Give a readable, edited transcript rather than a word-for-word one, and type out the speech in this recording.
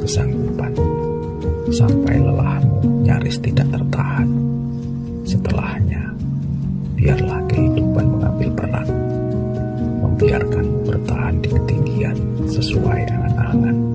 kesanggupan, sampai lelahmu nyaris tidak tertahan. Setelahnya, biarlah kehidupan mengambil peran, membiarkanmu bertahan di ketinggian sesuai angan-angan.